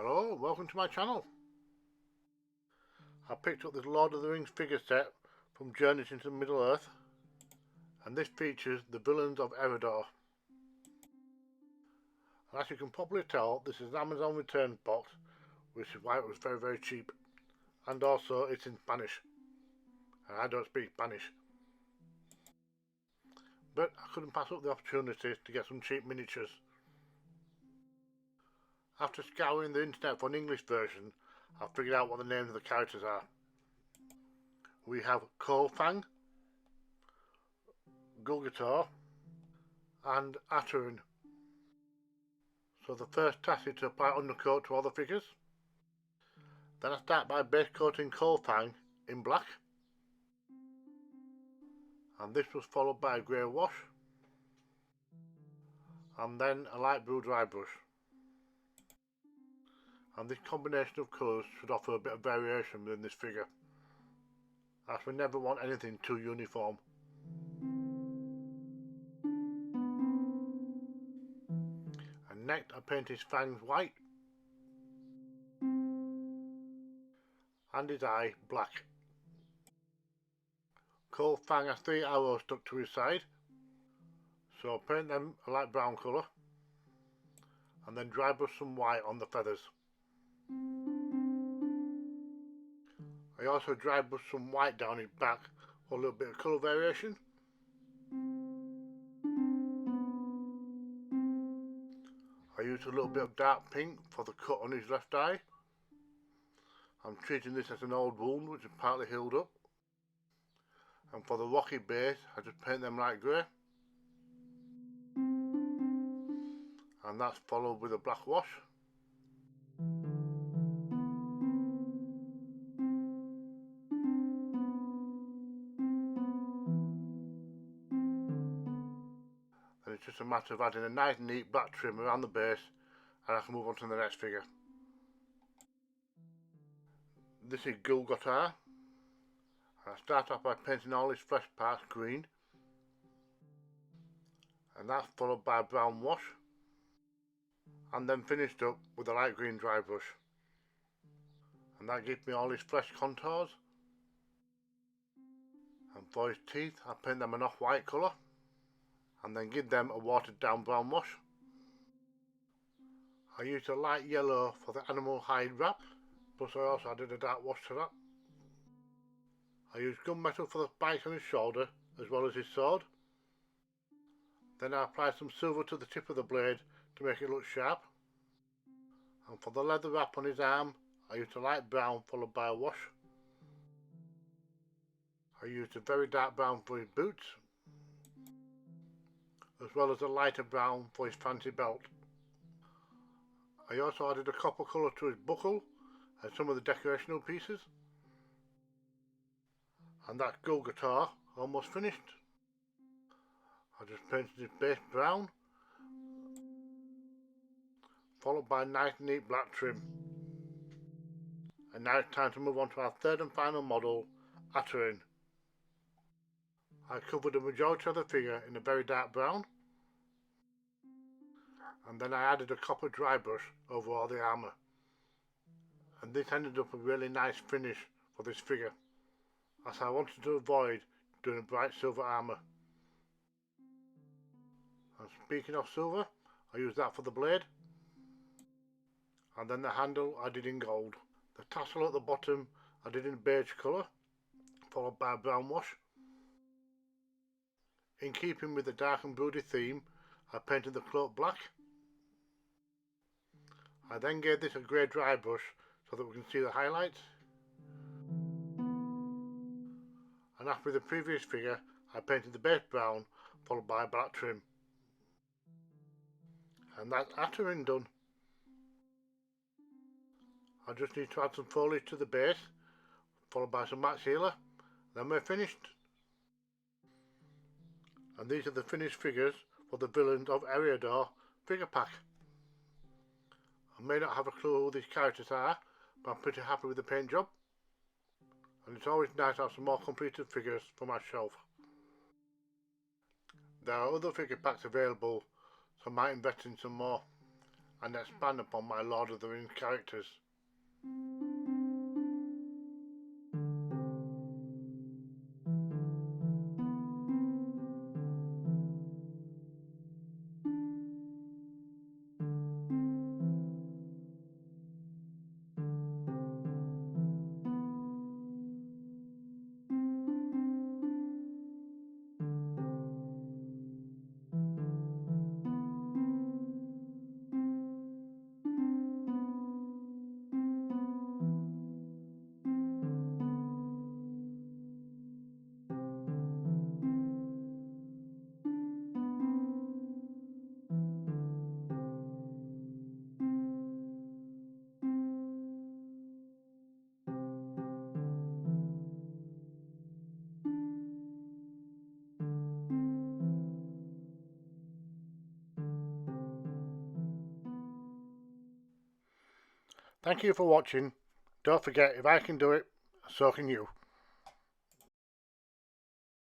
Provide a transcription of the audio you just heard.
Hello, welcome to my channel. I picked up this Lord of the Rings figure set from Journeys into Middle-earth, and this features the Villains of Eriador. And as you can probably tell, this is an Amazon returns box, which is why it was very cheap, and also it's in Spanish, and I don't speak Spanish. But I couldn't pass up the opportunity to get some cheap miniatures. After scouring the internet for an English version, I figured out what the names of the characters are. We have Fang, Gulgator and Atarin. So the first task is to apply undercoat to all the figures. Then I start by base coating Fang in black, and this was followed by a grey wash, and then a light blue dry brush. And this combination of colours should offer a bit of variation within this figure, as we never want anything too uniform. And next I paint his fangs white and his eye black. Fang has 3 arrows stuck to his side, so I'll paint them a light brown colour and then dry brush some white on the feathers. I also dry brush some white down his back for a little bit of colour variation. I used a little bit of dark pink for the cut on his left eye. I'm treating this as an old wound which is partly healed up. And for the rocky base I just paint them light grey. And that's followed with a black wash. And it's just a matter of adding a nice neat black trim around the base, and I can move on to the next figure. This is Gulgator, and I start off by painting all his flesh parts green, and that's followed by a brown wash, and then finished up with a light green dry brush, and that gives me all his flesh contours. And for his teeth I paint them an off-white colour, and then give them a watered down brown wash. I used a light yellow for the animal hide wrap, plus I also added a dark wash to that. I used gunmetal for the spikes on his shoulder as well as his sword. Then I applied some silver to the tip of the blade to make it look sharp. And for the leather wrap on his arm I used a light brown followed by a wash. I used a very dark brown for his boots, as well as a lighter brown for his fancy belt. I also added a copper colour to his buckle and some of the decorational pieces. And that's Gulgator almost finished. I just painted his base brown, followed by a nice neat black trim. And now it's time to move on to our third and final model, Atarin. I covered the majority of the figure in a very dark brown, and then I added a copper dry brush over all the armour, and this ended up a really nice finish for this figure, as I wanted to avoid doing a bright silver armour. And speaking of silver, I used that for the blade, and then the handle I did in gold. The tassel at the bottom I did in beige colour, followed by a brown wash. In keeping with the dark and broody theme, I painted the cloak black. I then gave this a grey dry brush so that we can see the highlights. And after the previous figure, I painted the base brown, followed by a black trim. And that's Atarin done. I just need to add some foliage to the base, followed by some matte sealer, then we're finished. And these are the finished figures for the Villains of Eriador figure pack. I may not have a clue who these characters are, but I'm pretty happy with the paint job. And it's always nice to have some more completed figures for my shelf. There are other figure packs available, so I might invest in some more. and expand upon my Lord of the Rings characters. Thank you for watching. Don't forget, if I can do it, so can you.